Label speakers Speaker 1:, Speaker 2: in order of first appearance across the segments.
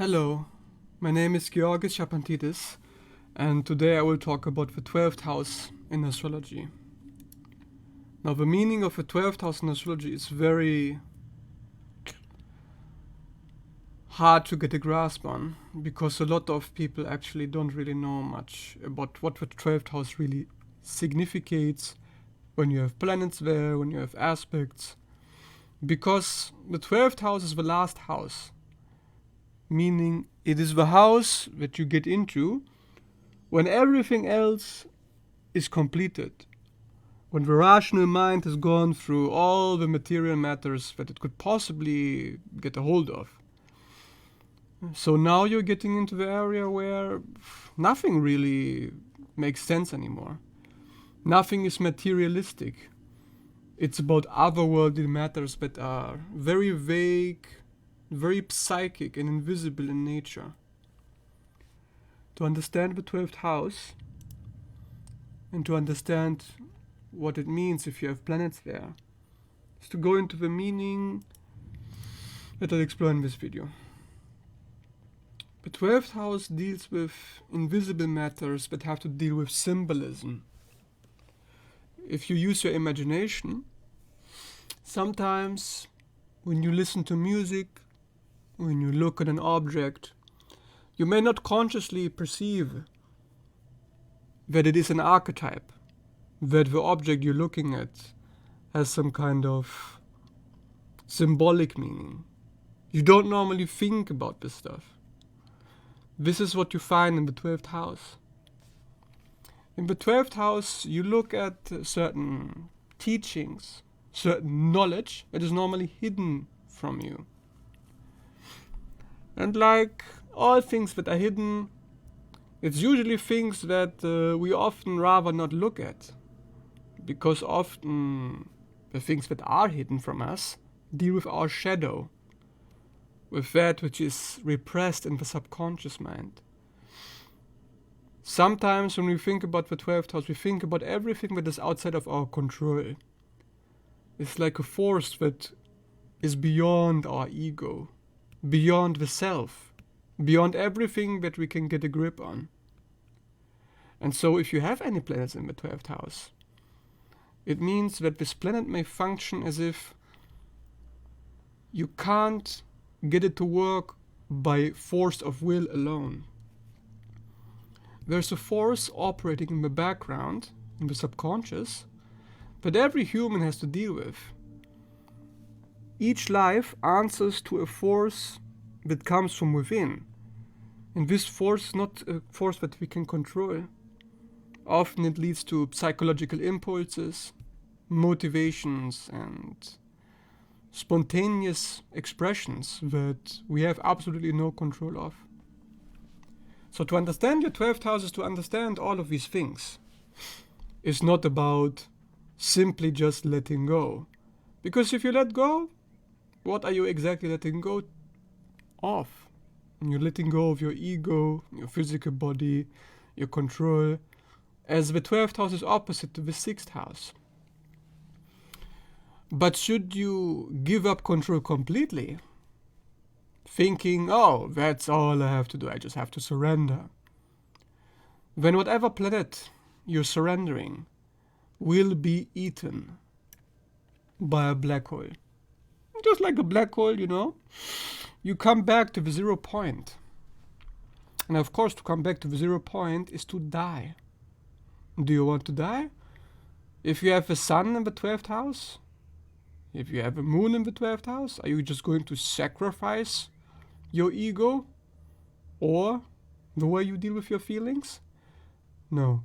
Speaker 1: Hello, my name is Georgis Chapantidis, and today I will talk about the 12th house in astrology. Now, the meaning of the 12th house in astrology is very hard to get a grasp on, because a lot of people actually don't really know much about what the 12th house really significates when you have planets there, when you have aspects, because the 12th house is the last house, meaning it is the house that you get into when everything else is completed, when the rational mind has gone through all the material matters that it could possibly get a hold of. So now you're getting into the area where nothing really makes sense anymore. Nothing is materialistic. It's about otherworldly matters that are very vague, very psychic and invisible in nature. To understand the 12th house and to understand what it means if you have planets there is to go into the meaning that I'll explore in this video. The 12th house deals with invisible matters that have to deal with symbolism. If you use your imagination, sometimes when you listen to music, when you look at an object, you may not consciously perceive that it is an archetype, that the object you're looking at has some kind of symbolic meaning. You don't normally think about this stuff. This is what you find in the 12th house. In the 12th house, you look at certain teachings, certain knowledge that is normally hidden from you. And like all things that are hidden, it's usually things that we often rather not look at, because often the things that are hidden from us deal with our shadow, with that which is repressed in the subconscious mind. Sometimes when we think about the 12th house, we think about everything that is outside of our control. It's like a force that is beyond our ego, beyond the self, beyond everything that we can get a grip on. And so if you have any planets in the 12th house, it means that this planet may function as if you can't get it to work by force of will alone. There's a force operating in the background, in the subconscious, that every human has to deal with. Each life answers to a force that comes from within. And this force is not a force that we can control. Often it leads to psychological impulses, motivations, and spontaneous expressions that we have absolutely no control of. So to understand your 12th house is to understand all of these things. It's not about simply just letting go. Because if you let go, what are you exactly letting go of? You're letting go of your ego, your physical body, your control, as the 12th house is opposite to the 6th house. But should you give up control completely, thinking, oh, that's all I have to do, I just have to surrender, then whatever planet you're surrendering will be eaten by a black hole. Just like a black hole, you come back to the 0 point. And of course, to come back to the 0 point is to die. Do you want to die? If you have a sun in the 12th house, if you have a moon in the 12th house, are you just going to sacrifice your ego or the way you deal with your feelings? No.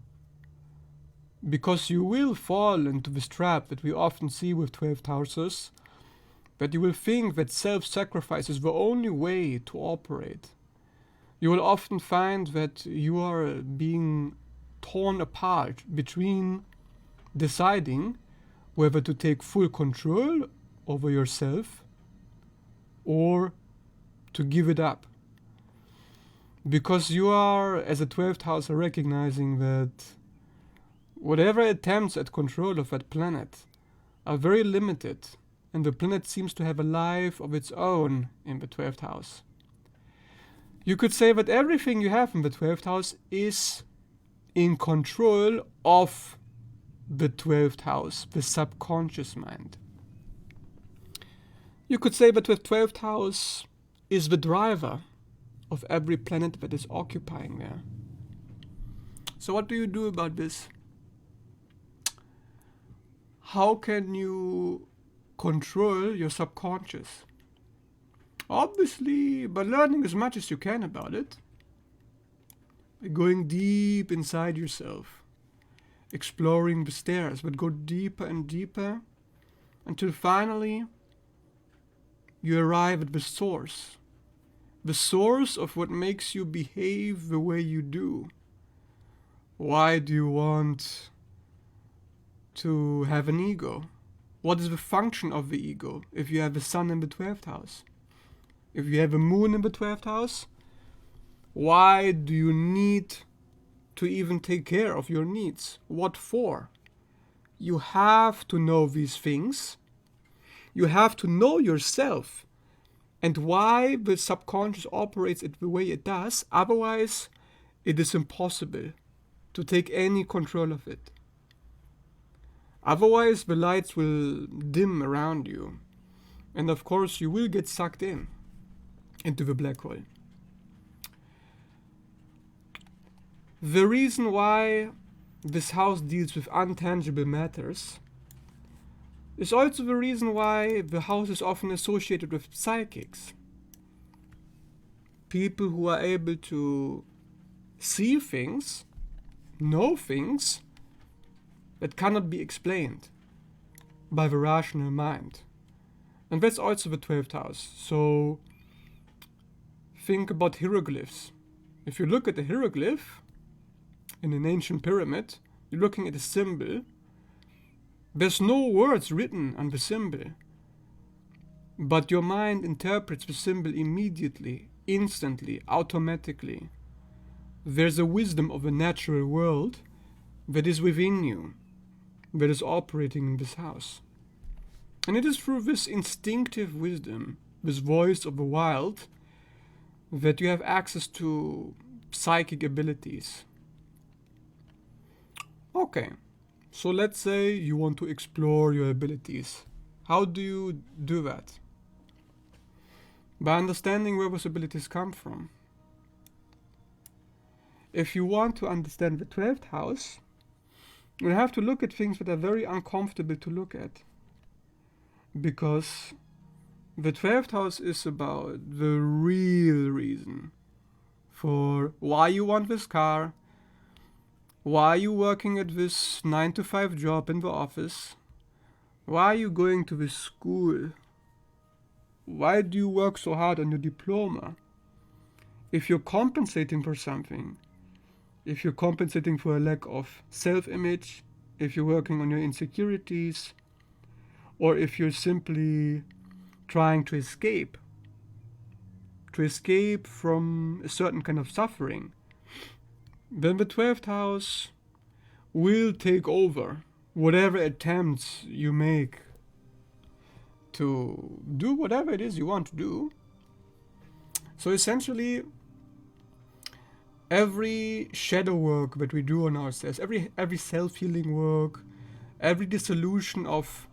Speaker 1: Because you will fall into this trap that we often see with 12th houses, that you will think that self-sacrifice is the only way to operate. You will often find that you are being torn apart between deciding whether to take full control over yourself or to give it up. Because you are, as a 12th house, recognizing that whatever attempts at control of that planet are very limited, and the planet seems to have a life of its own in the 12th house. You could say that everything you have in the 12th house is in control of the 12th house, the subconscious mind. You could say that the 12th house is the driver of every planet that is occupying there. So what do you do about this? How can you control your subconscious? Obviously, by learning as much as you can about it, by going deep inside yourself, exploring the stairs, but go deeper and deeper until finally you arrive at the source of what makes you behave the way you do. Why do you want to have an ego? What is the function of the ego if you have a sun in the 12th house? If you have a moon in the 12th house, why do you need to even take care of your needs? What for? You have to know these things. You have to know yourself and why the subconscious operates it the way it does. Otherwise, it is impossible to take any control of it. Otherwise, the lights will dim around you. And of course, you will get sucked into the black hole. The reason why this house deals with intangible matters is also the reason why the house is often associated with psychics. People who are able to see things, know things that cannot be explained by the rational mind. And that's also the 12th house. So think about hieroglyphs. If you look at a hieroglyph in an ancient pyramid, you're looking at a symbol. There's no words written on the symbol, but your mind interprets the symbol immediately, instantly, automatically. There's a wisdom of the natural world that is within you, that is operating in this house. And it is through this instinctive wisdom, this voice of the wild, that you have access to psychic abilities. Okay, so let's say you want to explore your abilities. How do you do that? By understanding where those abilities come from. If you want to understand the 12th house, you have to look at things that are very uncomfortable to look at. Because the 12th house is about the real reason for why you want this car, why are you working at this 9-to-5 job in the office, why are you going to this school, why do you work so hard on your diploma. If you're compensating for something, if you're compensating for a lack of self-image, if you're working on your insecurities, or if you're simply trying to escape from a certain kind of suffering, then the 12th house will take over whatever attempts you make to do whatever it is you want to do. So essentially, every shadow work that we do on ourselves, every self-healing work, every dissolution of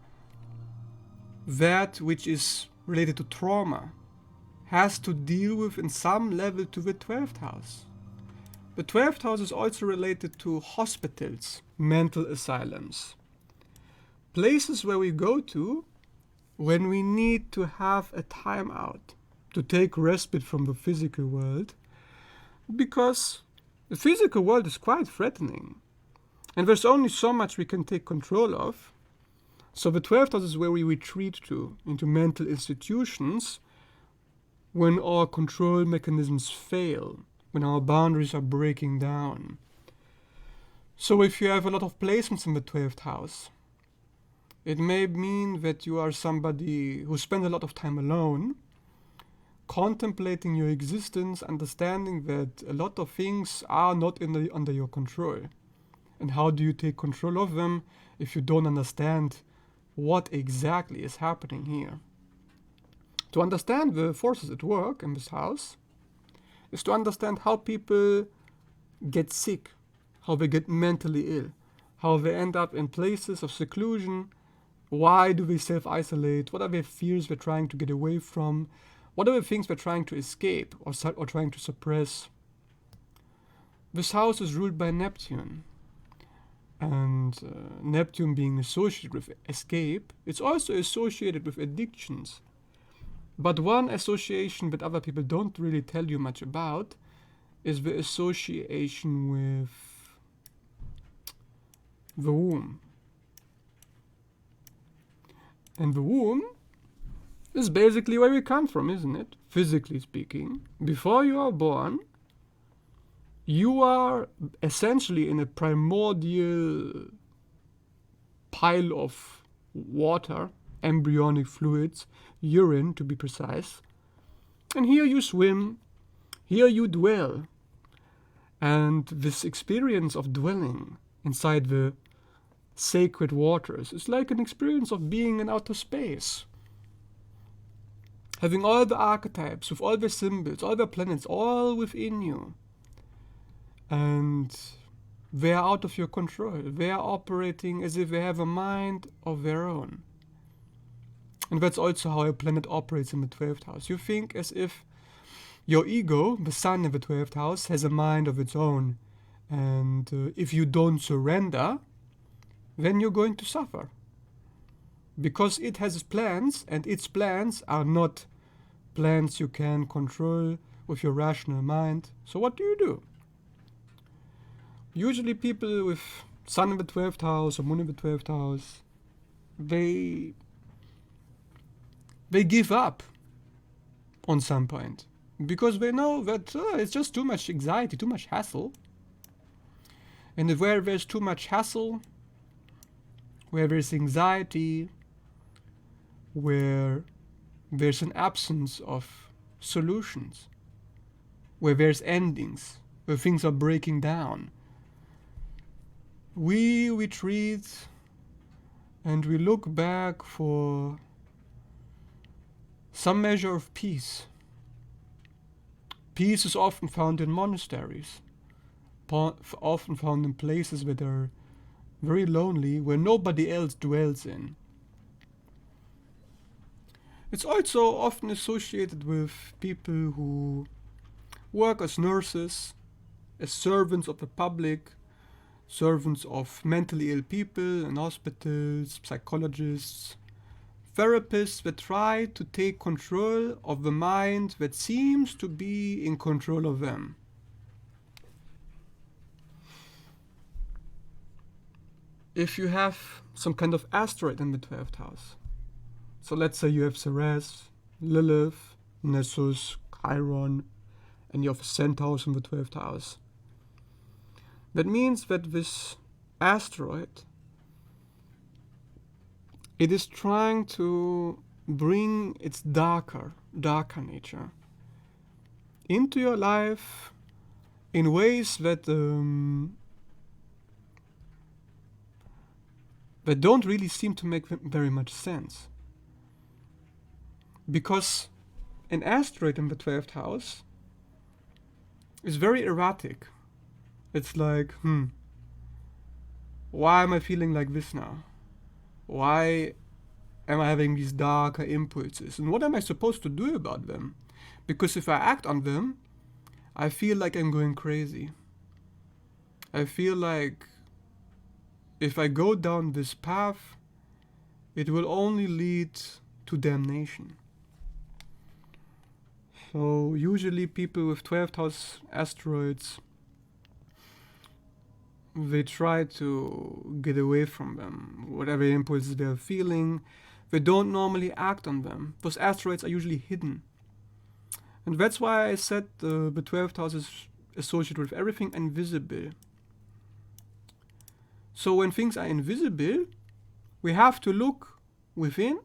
Speaker 1: that which is related to trauma has to deal with in some level to the 12th house. The 12th house is also related to hospitals, mental asylums, places where we go to when we need to have a time out, to take respite from the physical world, because the physical world is quite threatening and there's only so much we can take control of. So the 12th house is where we retreat to, into mental institutions, when our control mechanisms fail, when our boundaries are breaking down. So if you have a lot of placements in the 12th house, it may mean that you are somebody who spends a lot of time alone, contemplating your existence, understanding that a lot of things are not under your control. And how do you take control of them if you don't understand what exactly is happening here? To understand the forces at work in this house, is to understand how people get sick, how they get mentally ill, how they end up in places of seclusion. Why do they self-isolate? What are their fears they're trying to get away from? What are the things they're trying to escape or trying to suppress? This house is ruled by Neptune. And Neptune being associated with escape, it's also associated with addictions. But one association that other people don't really tell you much about is the association with the womb. And the womb is basically where we come from, isn't it? Physically speaking. Before you are born, you are essentially in a primordial pile of water, embryonic fluids, urine to be precise. And here you swim, here you dwell. And this experience of dwelling inside the sacred waters is like an experience of being in outer space. Having all the archetypes, with all the symbols, all the planets, all within you. And they are out of your control. They are operating as if they have a mind of their own. And that's also how a planet operates in the 12th house. You think as if your ego, the sun in the 12th house, has a mind of its own. And if you don't surrender, then you're going to suffer. Because it has plans, and its plans are not plans you can control with your rational mind. So what do? Usually people with sun in the 12th house or moon in the 12th house, they give up on some point. Because they know that it's just too much anxiety, too much hassle. And where there's too much hassle, where there's anxiety, where there's an absence of solutions, where there's endings, where things are breaking down, we retreat and we look back for some measure of peace. Peace is often found in monasteries, often found in places that are very lonely, where nobody else dwells in. It's also often associated with people who work as nurses, as servants of the public, servants of mentally ill people in hospitals, psychologists, therapists that try to take control of the mind that seems to be in control of them. If you have some kind of asteroid in the 12th house, so let's say you have Ceres, Lilith, Nessus, Chiron, and you have a centaur in the 12th house, that means that this asteroid, it is trying to bring its darker nature into your life in ways that don't really seem to make very much sense. Because an asteroid in the 12th house is very erratic. It's like, why am I feeling like this now? Why am I having these darker impulses? And what am I supposed to do about them? Because if I act on them, I feel like I'm going crazy. I feel like if I go down this path, it will only lead to damnation. So usually people with 12th house asteroids, they try to get away from them. Whatever impulses they're feeling, they don't normally act on them. Those asteroids are usually hidden. And that's why I said the 12th house is associated with everything invisible. So when things are invisible, we have to look within,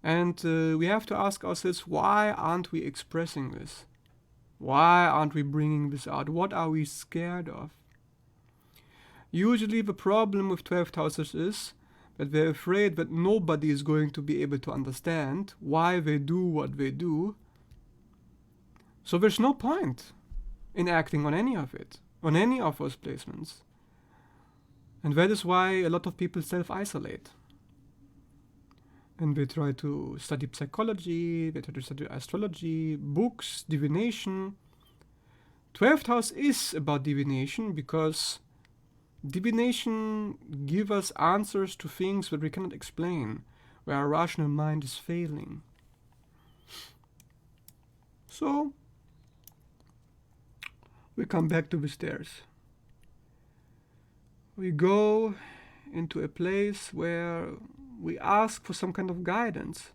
Speaker 1: and we have to ask ourselves, why aren't we expressing this? Why aren't we bringing this out? What are we scared of? Usually the problem with 12th houses is that they're afraid that nobody is going to be able to understand why they do what they do. So there's no point in acting on any of it, on any of those placements. And that is why a lot of people self-isolate. And they try to study psychology, they try to study astrology, books, divination. 12th house is about divination because divination gives us answers to things that we cannot explain, where our rational mind is failing. So, we come back to the stairs. We go into a place where we ask for some kind of guidance,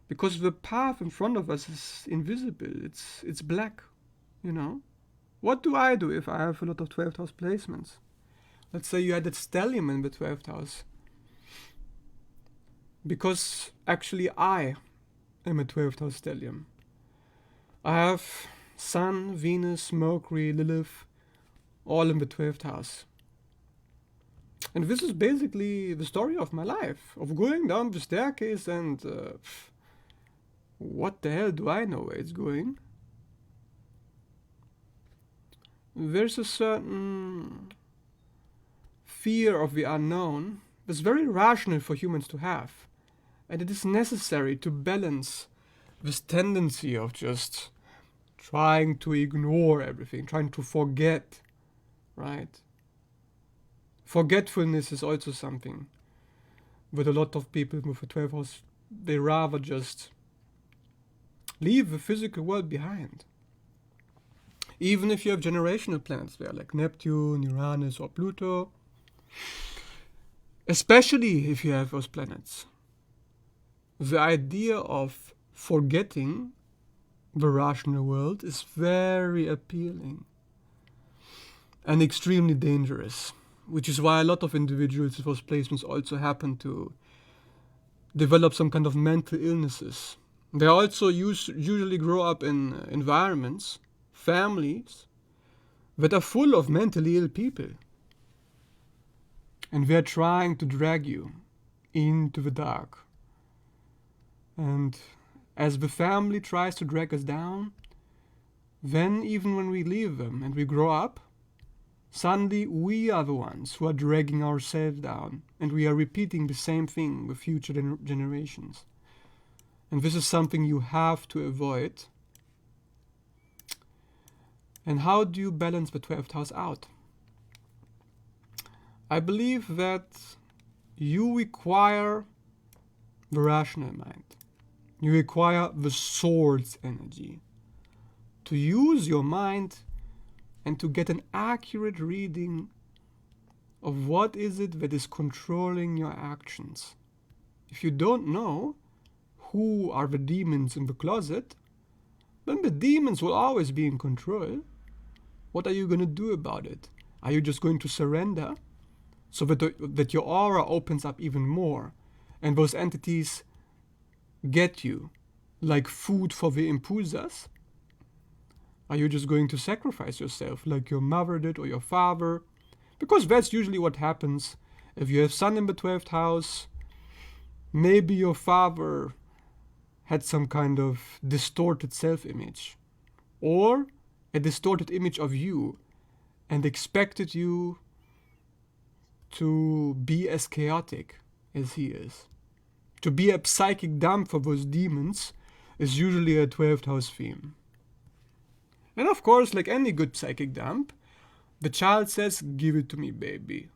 Speaker 1: because the path in front of us is invisible. It's black, you know. What do I do if I have a lot of 12th house placements? Let's say you had that stellium in the 12th house. Because actually I am a 12th house stellium. I have Sun, Venus, Mercury, Lilith, all in the 12th house. And this is basically the story of my life, of going down the staircase and what the hell do I know where it's going? There's a certain fear of the unknown that's very rational for humans to have. And it is necessary to balance this tendency of just trying to ignore everything, trying to forget, right? Forgetfulness is also something with a lot of people with a 12th house. They rather just leave the physical world behind. Even if you have generational planets there, like Neptune, Uranus, or Pluto. Especially if you have those planets. The idea of forgetting the rational world is very appealing and extremely dangerous, which is why a lot of individuals with those placements also happen to develop some kind of mental illnesses. They also usually grow up in environments, families, that are full of mentally ill people. And they're trying to drag you into the dark. And as the family tries to drag us down, then even when we leave them and we grow up, suddenly we are the ones who are dragging ourselves down, and we are repeating the same thing with future generations. And this is something you have to avoid. And how do you balance the 12th house out? I believe that you require the rational mind. You require the sword's energy to use your mind and to get an accurate reading of what is it that is controlling your actions. If you don't know who are the demons in the closet, then the demons will always be in control. What are you going to do about it? Are you just going to surrender so that your aura opens up even more and those entities get you like food for the impulsas? Are you just going to sacrifice yourself like your mother did or your father? Because that's usually what happens if you have Sun in the 12th house. Maybe your father had some kind of distorted self-image or a distorted image of you and expected you to be as chaotic as he is. To be a psychic dump for those demons is usually a 12th house theme. And of course, like any good psychic dump, the child says, "Give it to me, baby.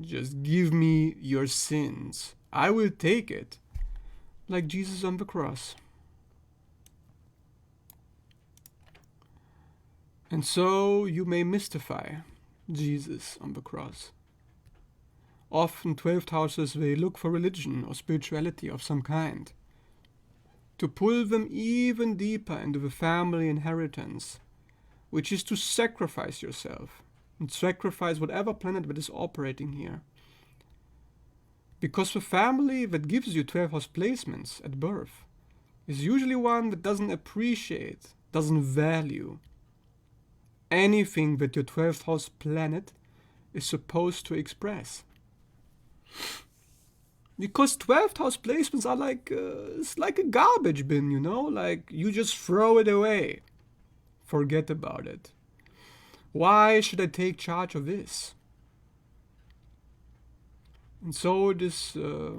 Speaker 1: Just give me your sins. I will take it." Like Jesus on the cross. And so you may mystify Jesus on the cross. Often 12th houses, they look for religion or spirituality of some kind to pull them even deeper into the family inheritance, which is to sacrifice yourself and sacrifice whatever planet that is operating here. Because the family that gives you 12th house placements at birth is usually one that doesn't appreciate, doesn't value anything that your 12th house planet is supposed to express. Because 12th house placements are like, it's like a garbage bin, you know? Like, you just throw it away. Forget about it. Why should I take charge of this? And so it is a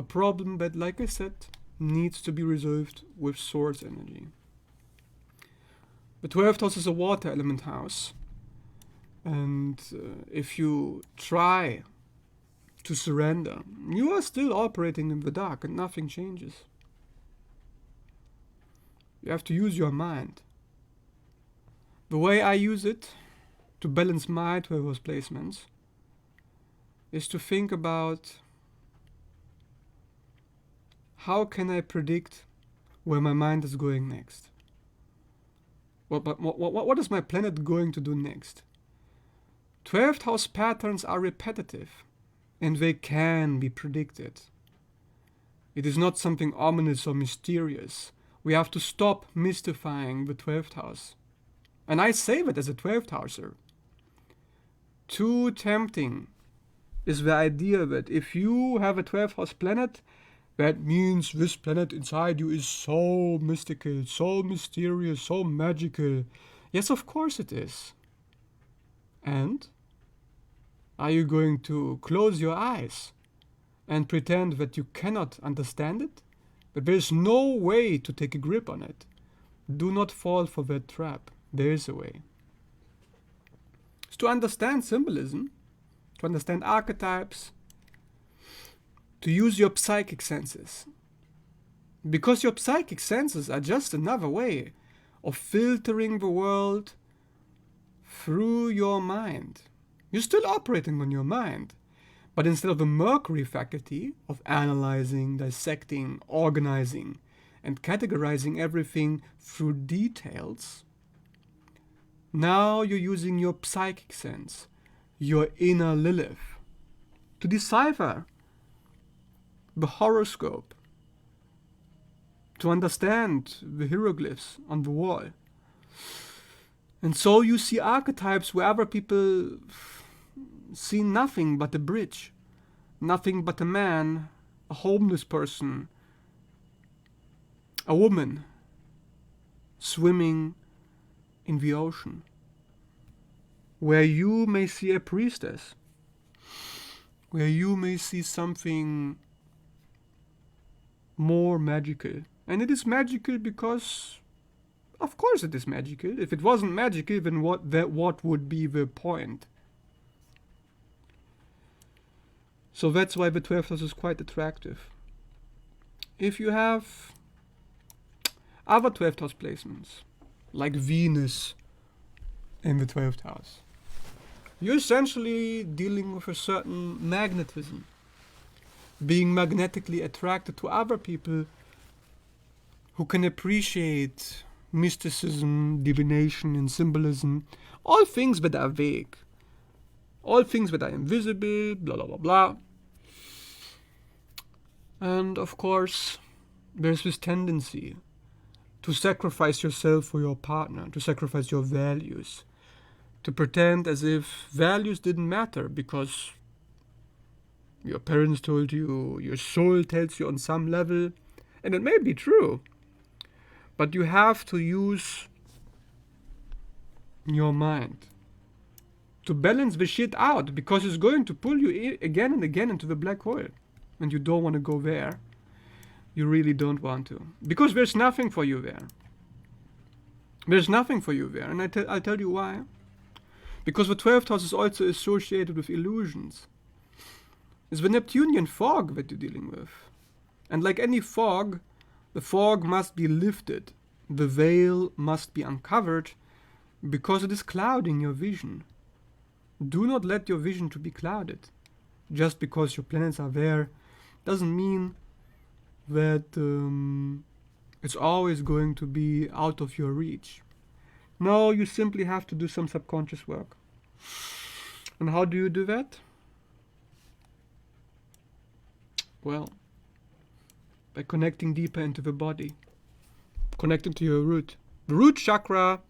Speaker 1: problem that, like I said, needs to be resolved with source energy. The 12th house is a water element house. And if you try to surrender, you are still operating in the dark and nothing changes. You have to use your mind. The way I use it to balance my 12th house placements is to think about how can I predict where my mind is going next? What is my planet going to do next? 12th house patterns are repetitive and they can be predicted. It is not something ominous or mysterious. We have to stop mystifying the 12th house. And I say that as a 12th houser. Too tempting is the idea that if you have a 12th house planet, that means this planet inside you is so mystical, so mysterious, so magical. Yes, of course it is. And are you going to close your eyes and pretend that you cannot understand it? That there is no way to take a grip on it? Do not fall for that trap. There is a way. It's to understand symbolism, to understand archetypes, to use your psychic senses. Because your psychic senses are just another way of filtering the world through your mind. You're still operating on your mind, but instead of the Mercury faculty of analyzing, dissecting, organizing, and categorizing everything through details, now you're using your psychic sense, your inner Lilith, to decipher the horoscope, to understand the hieroglyphs on the wall. And so you see archetypes where other people see nothing but a bridge, nothing but a man, a homeless person, a woman swimming in the ocean, where you may see a priestess, where you may see something more magical. And it is magical because, of course it is magical. If it wasn't magical, then what would be the point? So that's why the 12th house is quite attractive. If you have other 12th house placements, like Venus in the 12th house, you're essentially dealing with a certain magnetism, being magnetically attracted to other people who can appreciate mysticism, divination, and symbolism, all things that are vague, all things that are invisible, blah, blah, blah, blah. And of course, there's this tendency to sacrifice yourself for your partner, to sacrifice your values, to pretend as if values didn't matter because your parents told you, your soul tells you on some level, and it may be true, but you have to use your mind to balance the shit out, because it's going to pull you again and again into the black hole, and you don't want to go there. You really don't want to, because there's nothing for you there. There's nothing for you there, and I'll tell you why. Because the 12th house is also associated with illusions. It's the Neptunian fog that you're dealing with. And like any fog, the fog must be lifted. The veil must be uncovered because it is clouding your vision. Do not let your vision to be clouded. Just because your planets are there doesn't mean that it's always going to be out of your reach. No, you simply have to do some subconscious work. And how do you do that? Well, by connecting deeper into the body, connecting to your root. The root chakra,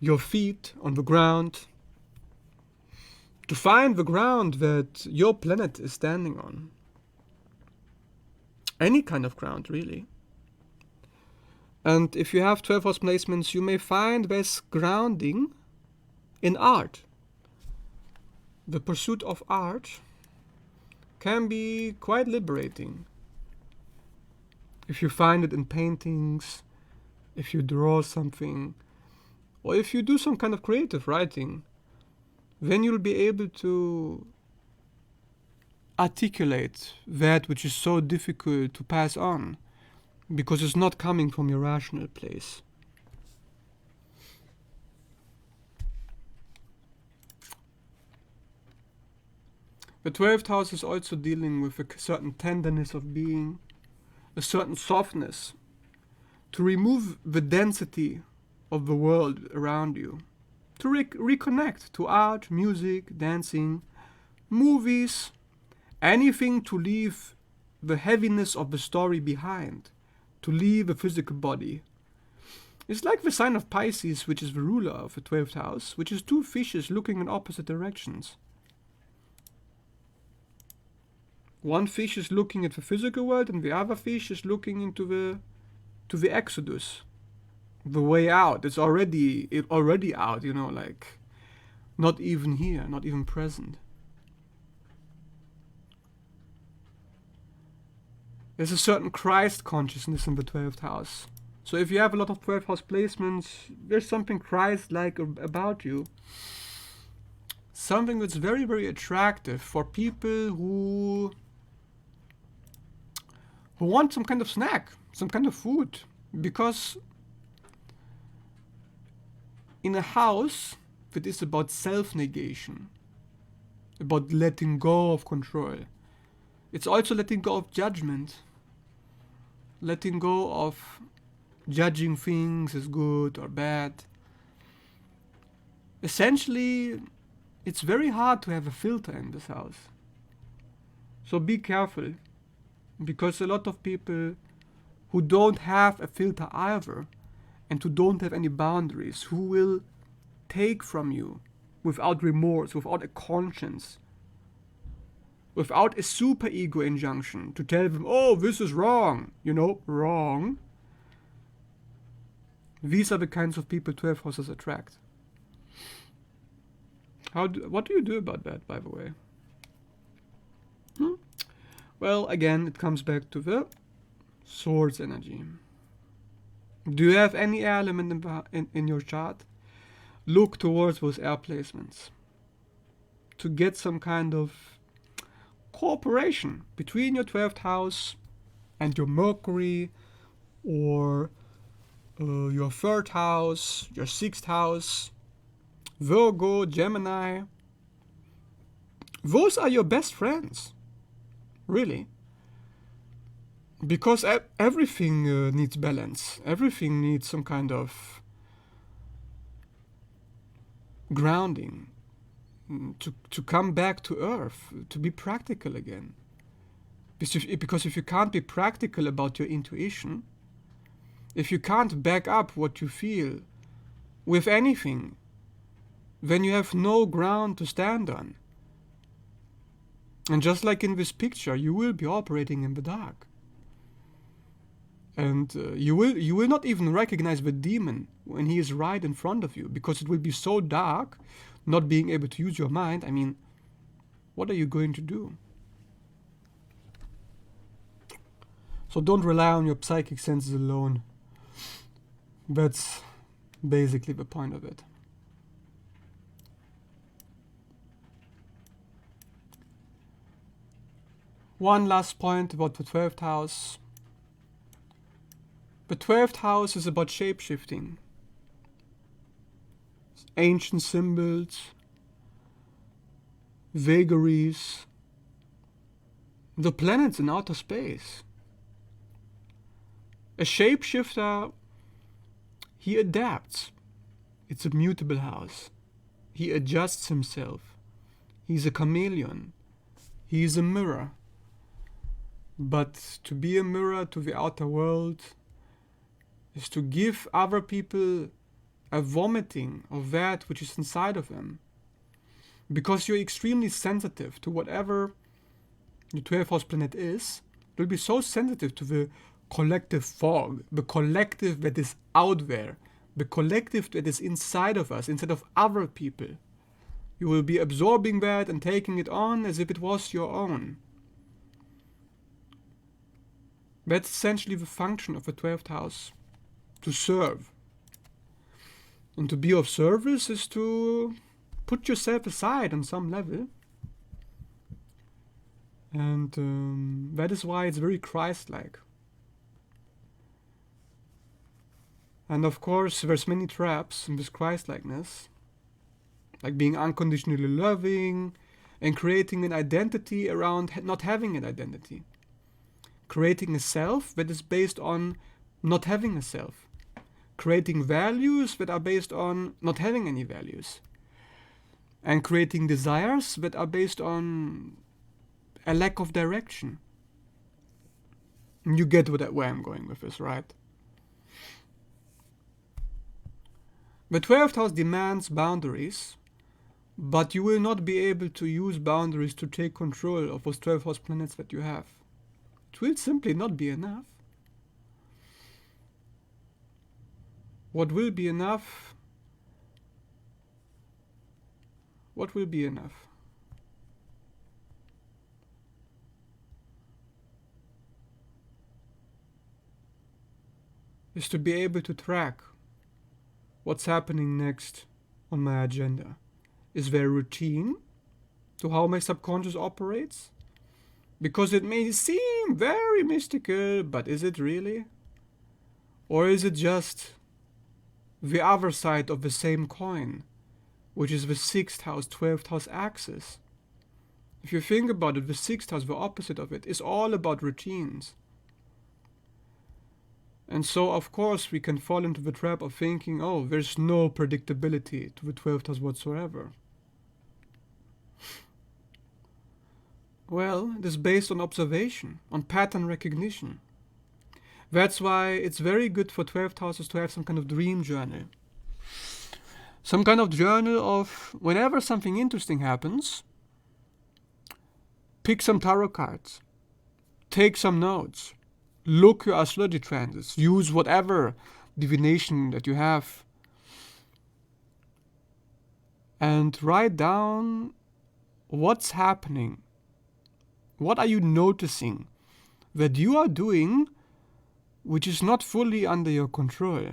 Speaker 1: your feet on the ground, to find the ground that your planet is standing on. Any kind of ground, really. And if you have 12 house placements, you may find best grounding in art. The pursuit of art can be quite liberating. If you find it in paintings, if you draw something, or if you do some kind of creative writing, then you'll be able to articulate that which is so difficult to pass on, because it's not coming from your rational place. The 12th house is also dealing with a certain tenderness of being, a certain softness, to remove the density of the world around you, to reconnect to art, music, dancing, movies, anything to leave the heaviness of the story behind, to leave the physical body. It's like the sign of Pisces, which is the ruler of the 12th house, which is two fishes looking in opposite directions. One fish is looking at the physical world, and the other fish is looking into the exodus, the way out. It's already out, like not even here, not even present. There's a certain Christ consciousness in the 12th house. So if you have a lot of 12th house placements, there's something Christ-like about you. Something that's very, very attractive for people who want some kind of snack, some kind of food. Because in a house that is about self-negation, about letting go of control, it's also letting go of judgment, letting go of judging things as good or bad. Essentially, it's very hard to have a filter in this house. So be careful, because a lot of people who don't have a filter either, and who don't have any boundaries, who will take from you without remorse, without a conscience, without a super ego injunction to tell them, oh, this is wrong, wrong. These are the kinds of people 12 houses attract. What do you do about that, by the way? Well, again, it comes back to the Swords energy. Do you have any air element in your chart? Look towards those air placements to get some kind of cooperation between your 12th house and your Mercury, or your 3rd house, your 6th house, Virgo, Gemini. Those are your best friends, really. Because everything needs balance. Everything needs some kind of grounding, to come back to earth, to be practical again. Because if you can't be practical about your intuition, if you can't back up what you feel with anything, then you have no ground to stand on. And just like in this picture, you will be operating in the dark. And you will not even recognize the demon when he is right in front of you, because it will be so dark, not being able to use your mind. I mean, what are you going to do? So don't rely on your psychic senses alone. That's basically the point of it. One last point about the 12th house. The 12th house is about shape-shifting. Ancient symbols, vagaries, the planets in outer space. A shapeshifter, he adapts. It's a mutable house. He adjusts himself. He's a chameleon. He's a mirror. But to be a mirror to the outer world is to give other people a vomiting of that which is inside of them. Because you're extremely sensitive to whatever your 12th house planet is, you'll be so sensitive to the collective fog, the collective that is out there, the collective that is inside of us, instead of other people. You will be absorbing that and taking it on as if it was your own. That's essentially the function of the 12th house, to serve. And to be of service is to put yourself aside on some level. And that is why it's very Christ-like. And of course, there's many traps in this Christ-likeness, like being unconditionally loving and creating an identity around not having an identity. Creating a self that is based on not having a self. Creating values that are based on not having any values. And creating desires that are based on a lack of direction. You get where I'm going with this, right? The 12th house demands boundaries, but you will not be able to use boundaries to take control of those 12th house planets that you have. It will simply not be enough. What will be enough? What will be enough? Is to be able to track what's happening next on my agenda. Is there a routine to how my subconscious operates? Because it may seem very mystical, but is it really? Or is it just the other side of the same coin, which is the 6th house, 12th house axis? If you think about it, the 6th house, the opposite of it, is all about routines. And so, of course, we can fall into the trap of thinking, oh, there's no predictability to the 12th house whatsoever. Well, it is based on observation, on pattern recognition. That's why it's very good for 12th houses to have some kind of dream journal. Some kind of journal of whenever something interesting happens, pick some tarot cards, take some notes, look your astrology transits, use whatever divination that you have, and write down what's happening. What are you noticing that you are doing which is not fully under your control?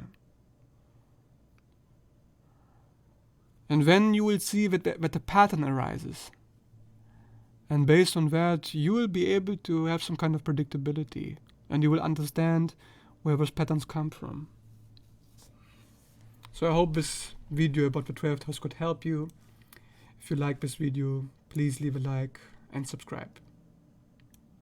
Speaker 1: And then you will see that a pattern arises. And based on that, you will be able to have some kind of predictability. And you will understand where those patterns come from. So I hope this video about the 12th house could help you. If you like this video, please leave a like and subscribe.